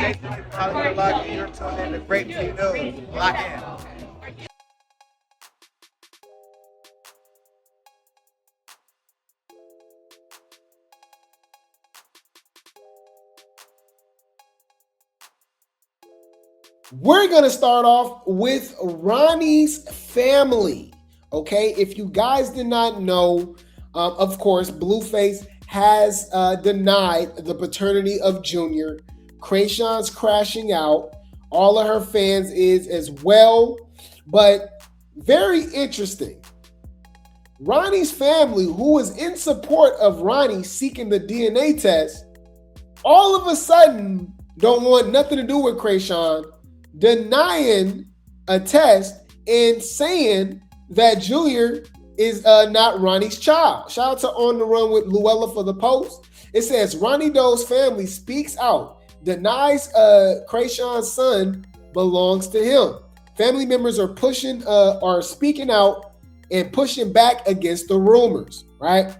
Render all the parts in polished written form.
You're tuned in to Grape Tea News. Lock in. We're going to start off with Ronny's family. Okay, if you guys did not know, of course, Blueface has denied the paternity of Junior. Chrisean's crashing out. All of her fans is as well. But very interesting. Ronny's family, who was in support of Ronny seeking the DNA test, all of a sudden don't want nothing to do with Chrisean, denying a test and saying that Junior is not Ronny's child. Shout out to On the Run with Luella for the post. It says Ronny Doe's family speaks out, denies Chrisean's son belongs to him. Family members are speaking out and pushing back against the rumors, right?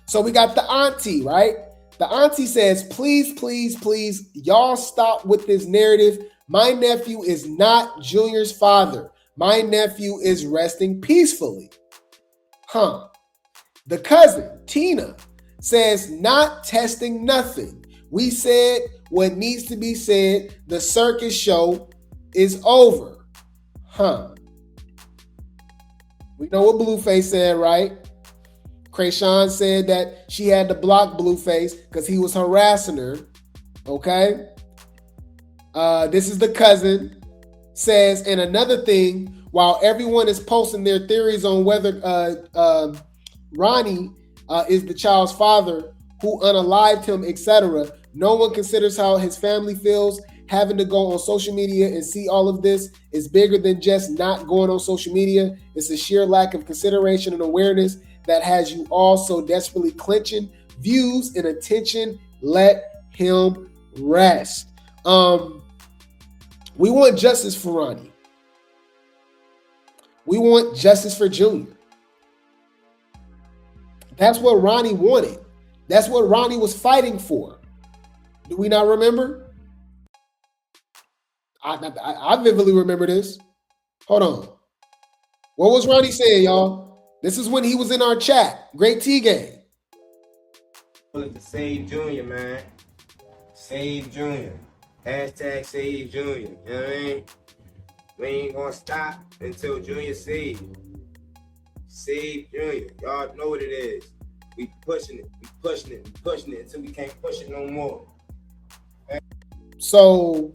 So we got the auntie, right? The auntie says, please, please, please, y'all stop with this narrative. My nephew is not Junior's father. My nephew is resting peacefully. The cousin, Tina, says not testing nothing. We said what needs to be said. The circus show is over. We know what Blueface said, right? Chrisean said that she had to block Blueface because he was harassing her. Okay? This is the cousin. Says, and another thing, while everyone is posting their theories on whether Ronny is the child's father, who unalived him, etc., no one considers how his family feels. Having to go on social media and see all of this is bigger than just not going on social media. It's a sheer lack of consideration and awareness that has you all so desperately clenching views and attention. Let him rest. We want justice for Ronny. We want justice for Junior. That's what Ronny wanted. That's what Ronny was fighting for. Do we not remember? I vividly remember this. Hold on. What was Ronny saying, y'all? This is when he was in our chat. Great Tea Game. To save Junior, man. Save Junior. Hashtag save Junior. You know what I mean? We ain't gonna stop until Junior saved. Save Junior. Y'all know what it is. We pushing it. We pushing it. We pushing it until we can't push it no more. So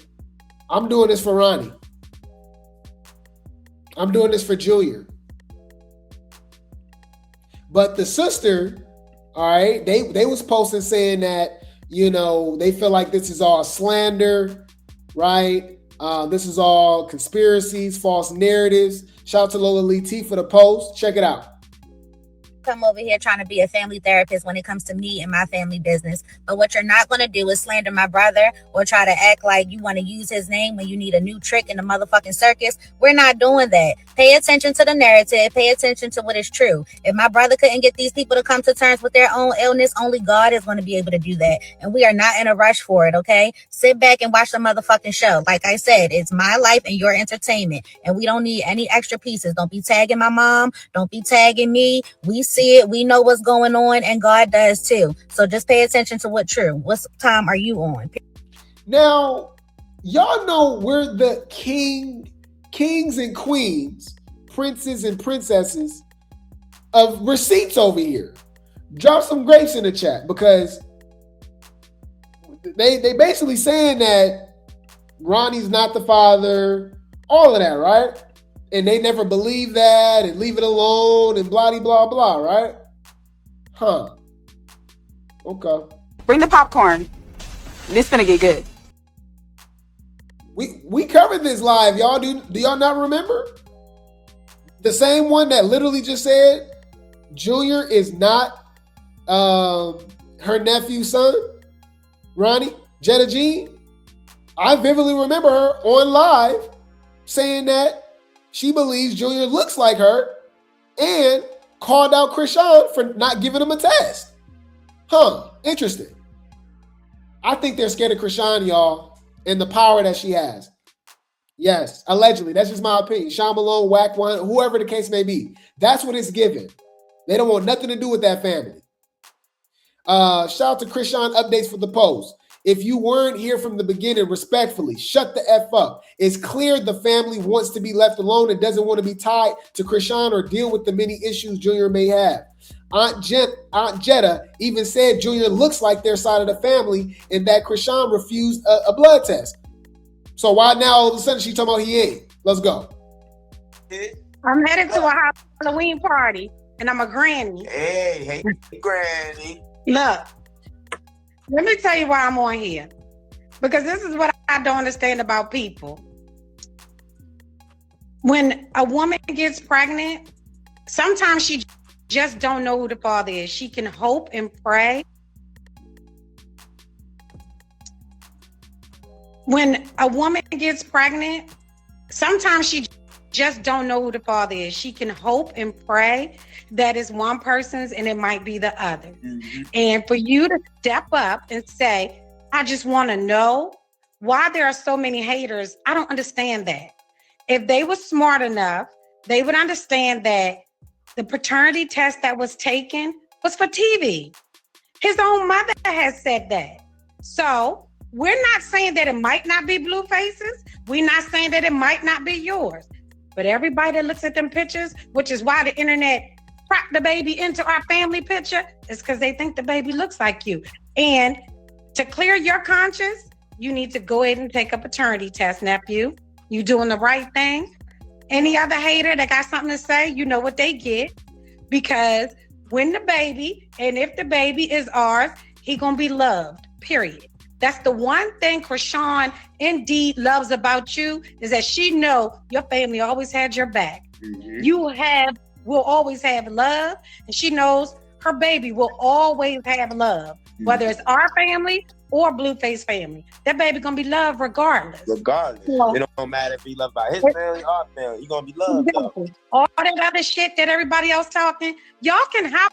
I'm doing this for Ronny. I'm doing this for Junior. But the sister, all right, they was posting saying that, you know, they feel like this is all slander, right? This is all conspiracies, false narratives. Shout out to Lola Lee T for the post. Check it out. Come over here trying to be a family therapist when it comes to me and my family business. But what you're not going to do is slander my brother or try to act like you want to use his name when you need a new trick in the motherfucking circus. We're not doing that. Pay attention to the narrative. Pay attention to what is true. If my brother couldn't get these people to come to terms with their own illness, only God is going to be able to do that. And we are not in a rush for it, okay? Sit back and watch the motherfucking show. Like I said, it's my life and your entertainment. And we don't need any extra pieces. Don't be tagging my mom. Don't be tagging me. We see it, we know what's going on, and God does too. So just pay attention to what's true. What time are you on? Now, y'all know we're the kings and queens, princes and princesses of receipts over here. Drop some grapes in the chat because they basically saying that Ronny's not the father, all of that, right? And they never believe that and leave it alone and blah, blah, blah, right? Okay. Bring the popcorn. This finna get good. We covered this live, y'all. Do y'all not remember? The same one that literally just said Junior is not her nephew's son, Ronny, Jetta Jean. I vividly remember her on live saying that she believes Junior looks like her and called out Chrisean for not giving him a test. Interesting. I think they're scared of Chrisean, y'all. and the power that she has. Yes, allegedly. That's just my opinion. Sean Malone, Wack, whoever the case may be. That's what it's given. They don't want nothing to do with that family. Shout out to Chrisean updates for the post. If you weren't here from the beginning, respectfully, shut the F up. It's clear the family wants to be left alone and doesn't want to be tied to Chrisean or deal with the many issues Junior may have. Aunt Jetta even said Junior looks like their side of the family and that Chrisean refused a blood test. So why now all of a sudden she talking about he ain't? Let's go. I'm headed to a Halloween party and I'm a granny. Hey, granny. Look, let me tell you why I'm on here. Because this is what I don't understand about people. When a woman gets pregnant, sometimes she just don't know who the father is. She can hope and pray. When a woman gets pregnant, sometimes she just don't know who the father is. She can hope and pray that it's one person's and it might be the other. Mm-hmm. And for you to step up and say, I just want to know why there are so many haters, I don't understand that. If they were smart enough, they would understand that the paternity test that was taken was for TV. His own mother has said that. So we're not saying that it might not be Blueface's. We're not saying that it might not be yours. But everybody that looks at them pictures, which is why the internet propped the baby into our family picture, is because they think the baby looks like you. And to clear your conscience, you need to go ahead and take a paternity test, nephew. You doing the right thing. Any other hater that got something to say, you know what they get. Because when the baby, and if the baby is ours, he gonna be loved, period. That's the one thing Chrisean indeed loves about you, is that she know your family always had your back. Mm-hmm. You will always have love, and she knows her baby will always have love, whether it's our family or Blueface family. That baby gonna be loved regardless. Regardless. So, it don't matter if he loved by his family or our family. He gonna be loved. Exactly. All that other shit that everybody else talking, y'all can have.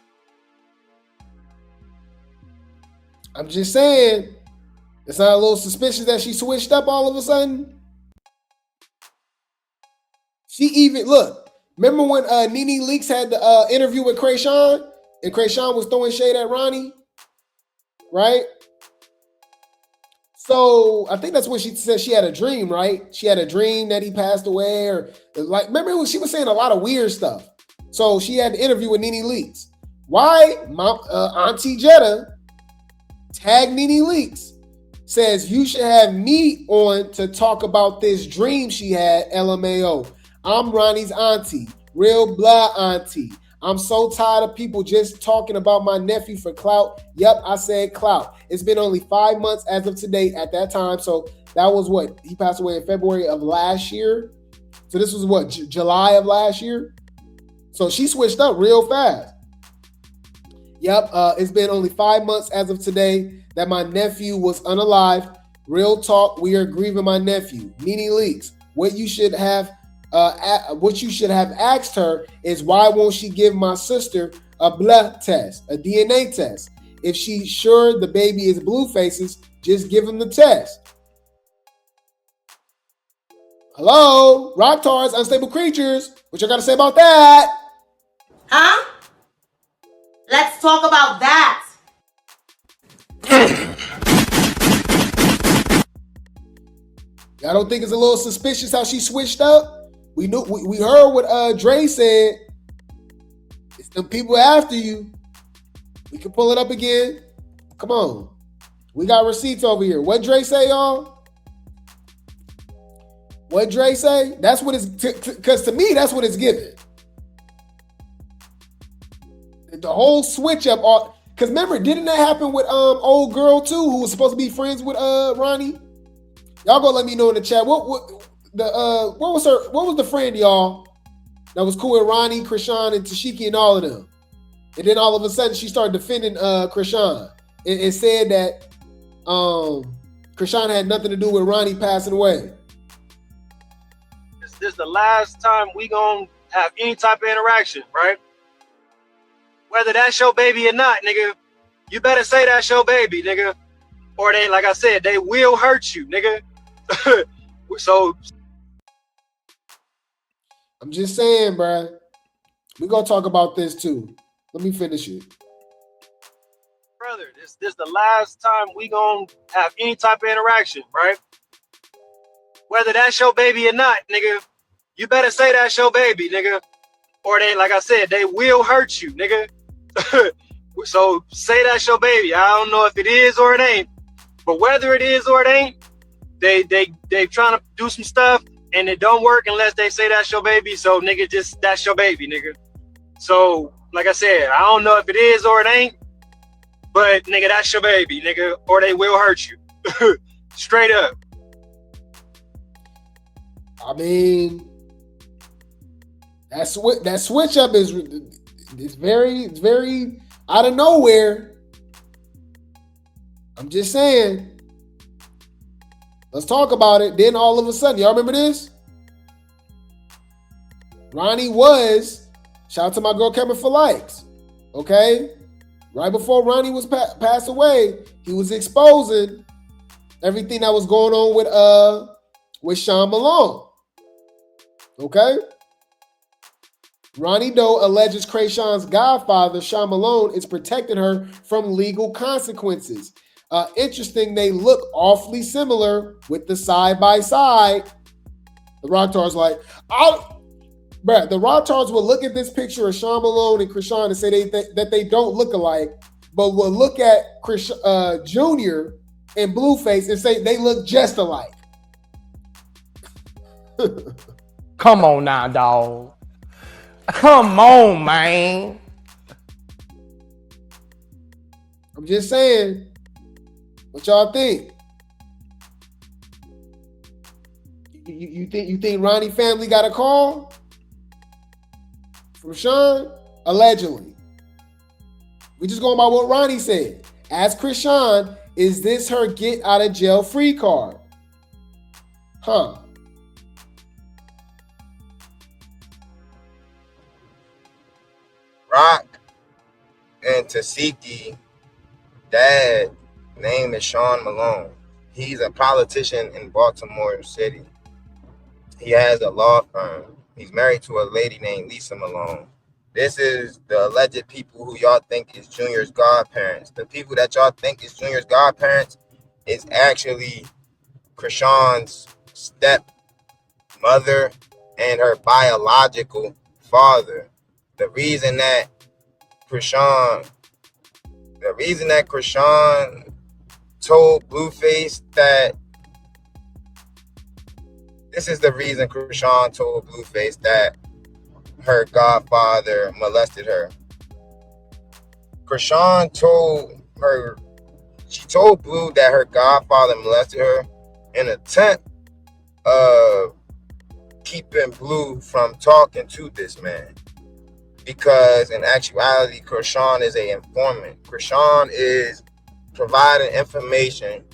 I'm just saying, it's not a little suspicious that she switched up all of a sudden? She even, look, remember when Nene Leakes had the interview with Chrisean, and Chrisean was throwing shade at Ronny, right? So I think that's when she said she had a dream, right? She had a dream that he passed away, or like, remember when she was saying a lot of weird stuff. So she had the interview with Nene Leakes. Why? Auntie Jetta tagged Nene Leakes. Says you should have me on to talk about this dream she had, LMAO. I'm Ronnie's auntie, real blah auntie. I'm so tired of people just talking about my nephew for clout. Yep, I said clout. It's been only 5 months as of today at that time. So that was what? He passed away in February of last year. So this was what? July of last year? So she switched up real fast. Yep, it's been only 5 months as of today that my nephew was unalive. Real talk, we are grieving my nephew. Nene Leakes, what you should have asked her is, why won't she give my sister a blood test, a DNA test? If she's sure the baby is Blueface's, just give him the test. Hello, rock tars, unstable creatures. What you got to say about that? Huh? Let's talk about that. Y'all don't think it's a little suspicious how she switched up? We heard what Dre said. It's the people after you. We can pull it up again. Come on. We got receipts over here. What Dre say, y'all? What Dre say? That's what it's, because to me, that's what it's giving. The whole switch up, because remember, didn't that happen with old girl too, who was supposed to be friends with Ronny? Y'all go let me know in the chat. What was the friend, y'all, that was cool with Ronny, Chrisean, and Tashiki and all of them? And then all of a sudden she started defending Chrisean and said that Chrisean had nothing to do with Ronny passing away. This is the last time we gonna have any type of interaction, right? Whether that's your baby or not, nigga, you better say that's your baby, nigga. Or they, like I said, they will hurt you, nigga. So, I'm just saying, bruh. We're gonna talk about this too. Let me finish it. brother, this the last time we gonna have any type of interaction, right? Whether that's your baby or not, nigga, you better say that's your baby, nigga. Or they, like I said, they will hurt you, nigga. So say that's your baby. I don't know if it is or it ain't, but whether it is or it ain't, they trying to do some stuff and it don't work unless they say that's your baby. So nigga, just that's your baby, nigga. So like I said, I don't know if it is or it ain't, but nigga, that's your baby, nigga, or they will hurt you. Straight up. I mean, that switch up is very out of nowhere. I'm just saying. Let's talk about it. Then all of a sudden, y'all remember this? Ronny was, shout out to my girl Kevin for likes. Okay? Right before Ronny was passed away, he was exposing everything that was going on with Sean Malone. Okay? Ronny Doe alleges Chrisean's godfather, Sean Malone, is protecting her from legal consequences. Interesting, they look awfully similar with the side-by-side. The Rocktards like, bruh, the Rocktards will look at this picture of Sean Malone and Chrisean and say that they don't look alike, but will look at Junior and Blueface and say they look just alike. Come on now, dog. Come on, man. I'm just saying. What y'all think? You think Ronny family got a call from Sean? Allegedly. We just going by what Ronny said. Ask Chrisean, is this her get out of jail free card? Huh. Rock and Tasiki dad name is Sean Malone. He's a politician in Baltimore City. He has a law firm. He's married to a lady named Lisa Malone. This is the alleged people who y'all think is Junior's godparents. The people that y'all think is Junior's godparents is actually Chrisean's stepmother and her biological father. The reason that Chrisean told Blueface that this is the reason Chrisean told Blueface that her godfather molested her. Chrisean told Blue that her godfather molested her in an attempt of keeping Blue from talking to this man. Because in actuality, Chrisean is an informant. Chrisean is providing information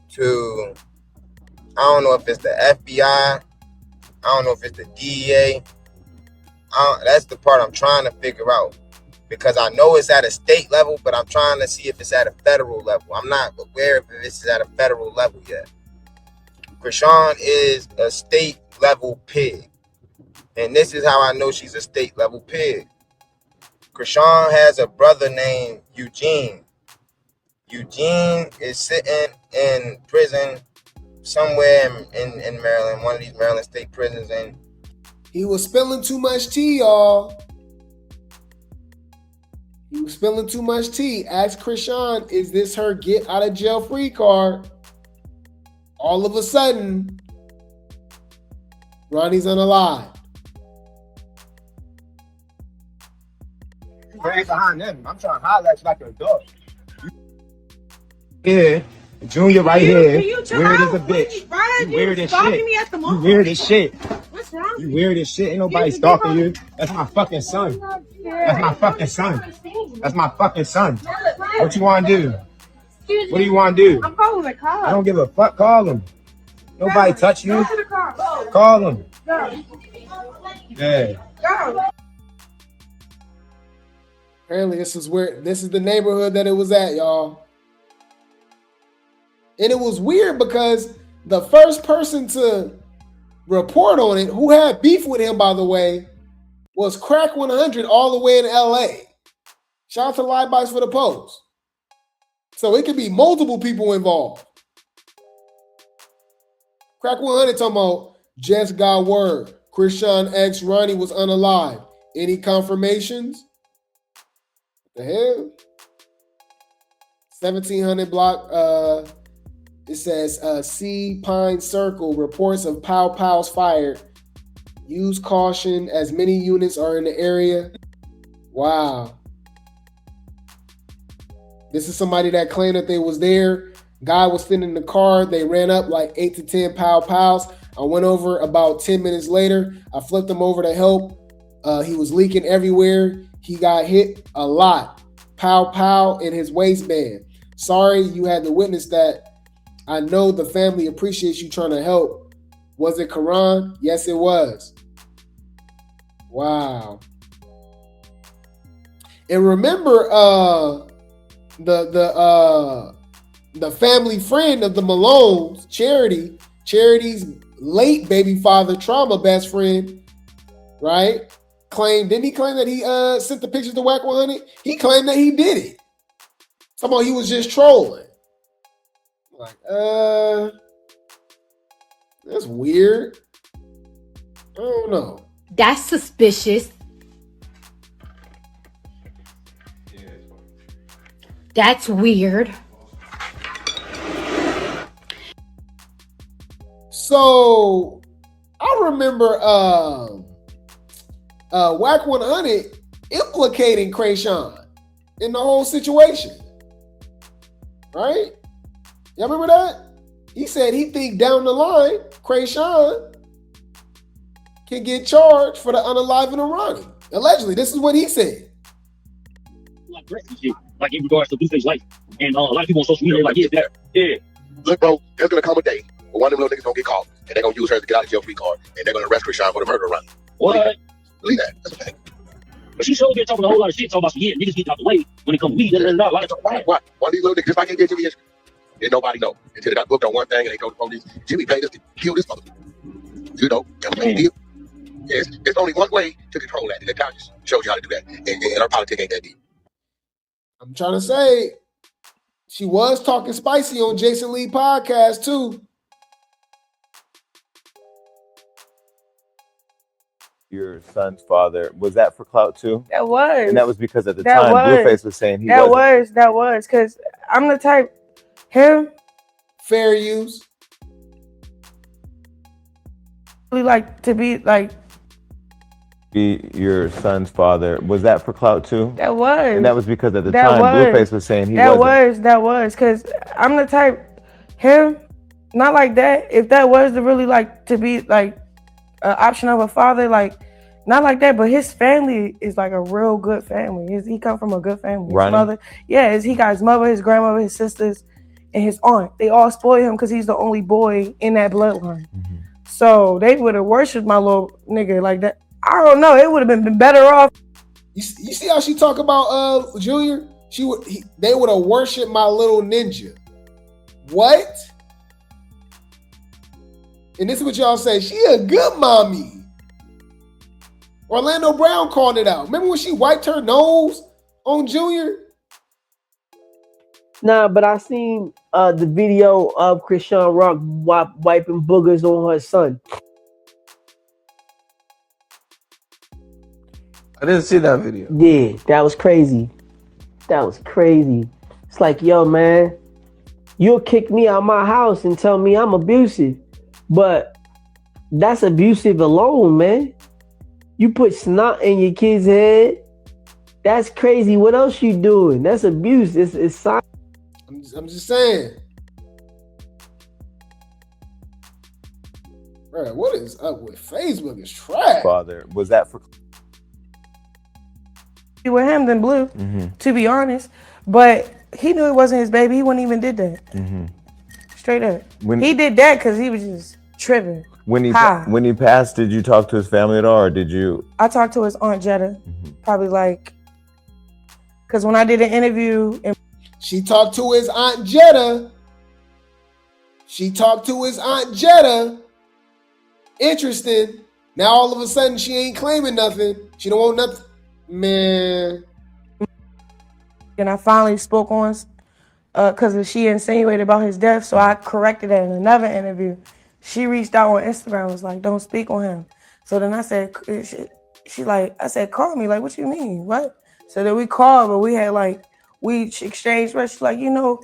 to, I don't know if it's the FBI, I don't know if it's the DEA. That's the part I'm trying to figure out. Because I know it's at a state level, but I'm trying to see if it's at a federal level. I'm not aware if this is at a federal level yet. Chrisean is a state level pig. And this is how I know she's a state level pig. Chrisean has a brother named Eugene. Eugene is sitting in prison somewhere in Maryland, one of these Maryland state prisons. And he was spilling too much tea, y'all. He was spilling too much tea. Ask Chrisean, is this her get out of jail free card? All of a sudden, Ronny's unalive. right behind them. I'm trying to holler at you like a dog. Yeah, Junior right here. Weird as a bitch. You weird as shit. You weird as shit. What's wrong? You weird as shit. Ain't nobody stalking you. That's my fucking son. That's my fucking son. That's my fucking son. What you want to do? What do you want to do? I'm calling the car. I don't give a fuck. Call him. Nobody touch you. Call him. Yeah. Apparently, this is the neighborhood that it was at, y'all. And it was weird because The first person to report on it, who had beef with him, by the way, was Crack 100 all the way in LA. Shout out to Live Bites for the Post. So it could be multiple people involved. Crack 100 talking about just got word. Chrisean ex Ronny was unalive. Any confirmations? What the hell? 1700 block. It says C Pine Circle reports of pow pows fired. Use caution as many units are in the area. Wow. This is somebody that claimed that they was there. Guy was sitting in the car. They ran up like 8 to 10 pow pows. I went over about 10 minutes later. I flipped him over to help. He was leaking everywhere. He got hit a lot. Pow pow in his waistband. Sorry you had to witness that. I know the family appreciates you trying to help. Was it Quran? Yes, it was. Wow. And remember the family friend of the Malones, Charity's late baby father, trauma best friend, right? Didn't he claim that he sent the pictures to Wack 100? He claimed that he did it. Somehow he was just trolling. Like, that's weird. I don't know. That's suspicious. That's weird. So I remember Wack 100 implicating Chrisean in the whole situation. Right? Y'all remember that? He said he think down the line, Chrisean can get charged for the unaliving of Ronny. Allegedly, this is what he said. Like in regards to Blueface life. And a lot of people on social media are like, yeah. Look, bro, there's gonna come a day where one of them little niggas gonna get caught and they're gonna use her to get out of jail free card and they're gonna arrest Chrisean for the murder of Ronny. What? Believe that. That's a fact. But she sure been talking a whole lot of shit, talking about some niggas get out the way when it comes to weed. Why? One of these little niggas, just like he did Jimmy history. Didn't nobody know until they got booked on one thing and they told the police, Jimmy paid us to kill this mother. You know, yes, there's only one way to control that, and that just shows you how to do that. And our politics ain't that deep. I'm trying to say, she was talking spicy on Jason Lee podcast too. Your son's father, was that for clout too? That was. And that was because at the time Blueface was saying he wasn't. That was because I'm the type, him. Fair use. Really like to be like. Be your son's father. Was that for clout too? That was. And that was because at the time Blueface was saying he wasn't. That was because I'm the type, him, not like that. If that was to really like to be like an option of a father, like not like that, but his family is like a real good family. He come from a good family. His mother, he got his mother, his grandmother, his sisters, and his aunt. They all spoil him because he's the only boy in that bloodline. Mm-hmm. So they would have worshipped my little nigga like that. I don't know. It would have been better off. You see how she talk about Junior? They would have worshipped my little ninja. What? And this is what y'all say. She a good mommy. Orlando Brown called it out. Remember when she wiped her nose on Junior? Nah, but I seen the video of Chrisean Rock wiping boogers on her son. I didn't see that video. Yeah, that was crazy. It's like, yo, man, you'll kick me out of my house and tell me I'm abusive. But that's abusive alone, man. You put snot in your kid's head. That's crazy. What else you doing? That's abuse. It's I'm just saying. Bro, what is up with Facebook? It's trash. Father, was that for with him than Blue, to be honest. But he knew it wasn't his baby. He wouldn't even did that. Straight up. He did that because he was just tripping. When he passed, did you talk to his family at all, or did you? I talked to his Aunt Jetta, probably like, because when I did an interview, she talked to his Aunt Jetta She talked to his Aunt Jetta. Interesting. Now all of a sudden she ain't claiming nothing. She don't want nothing. Man. And I finally spoke on because she insinuated about his death, so I corrected that in another interview. She reached out on Instagram, was like, don't speak on him. So then I said, I said, call me. Like, what you mean? What? So then we called, but we had we exchanged messages. She's like, you know,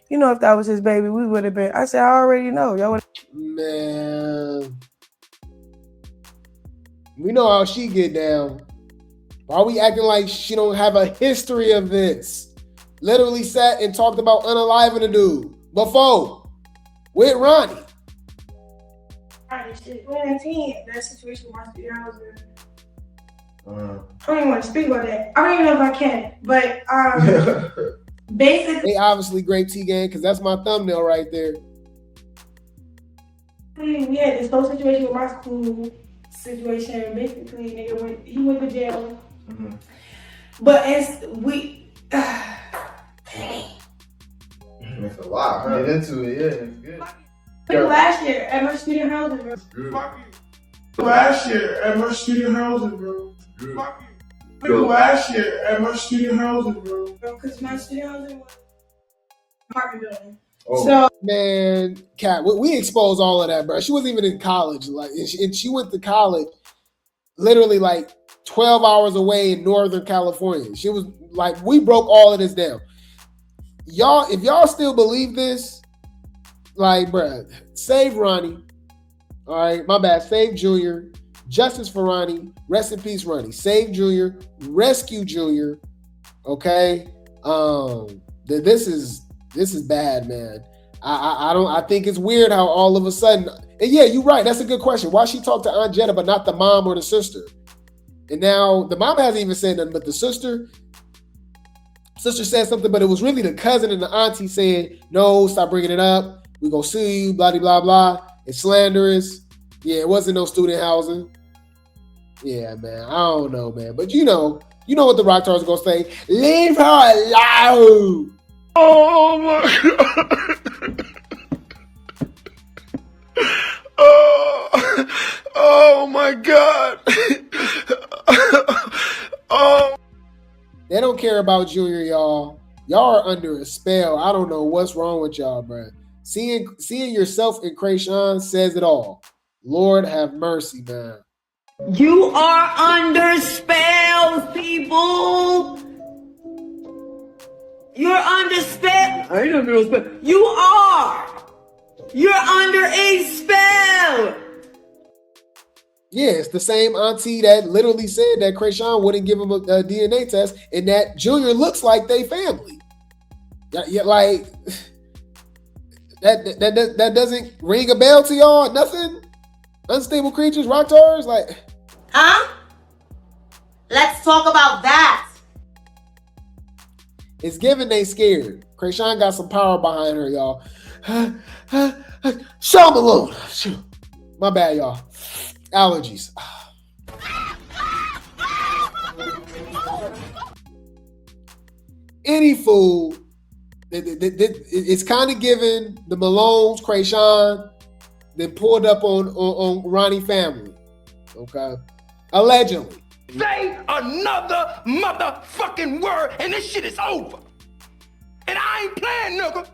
if that was his baby, we would have been. I said, I already know. Y'all would. Man. We know how she get down. Why are we acting like she don't have a history of this? Literally sat and talked about unaliving a dude before with Ronny. Right, shit. 2019, that situation with my studio house. I don't even want to speak about that. I don't even know if I can, but basically, they obviously Grape Tea Gang because that's my thumbnail right there. We had this whole situation with my school situation. Basically, nigga he went to jail. Mm-hmm. But it's a lot. Get into it, yeah, it's good. Last year at my student housing, bro. Last year at my student housing, bro. Last year at my student housing, bro. Because my student housing was apartment building. Oh. So, man, Kat, we exposed all of that, bro. She wasn't even in college. And she went to college literally 12 hours away in Northern California. She was we broke all of this down. Y'all, if y'all still believe this, bruh, save Ronny. All right, my bad. Save Junior. Justice for Ronny. Rest in peace, Ronny. Save Junior. Rescue Junior. Okay. This is bad, man. I think it's weird how all of a sudden, and yeah, you're right. That's a good question. Why she talked to Aunt Jetta but not the mom or the sister? And now the mom hasn't even said nothing, but the sister said something, but it was really the cousin and the auntie saying, no, stop bringing it up. We're going to sue you, blah, blah, blah. It's slanderous. Yeah, it wasn't no student housing. Yeah, man. I don't know, man. But you know what the rock stars are going to say. Leave her alone. Oh, my God. Oh, my God. Oh. They don't care about Junior, y'all. Y'all are under a spell. I don't know what's wrong with y'all, bro. Seeing yourself in Chrisean says it all. Lord have mercy, man. You are under spell, people. You're under spell. I ain't under no spell. You are. You're under a spell. Yeah, it's the same auntie that literally said that Chrisean wouldn't give him a DNA test and that Junior looks like they family. Yeah, that doesn't ring a bell to y'all? Nothing? Unstable creatures, rock stars? Huh? Let's talk about that. It's given they scared. Chrisean got some power behind her, y'all. Show Malone. My bad, y'all. Allergies. Any fool, it's kind of given the Malones, Chrisean, then pulled up on Ronny family. Okay? Allegedly. Say another motherfucking word and this shit is over. And I ain't playing, nigga.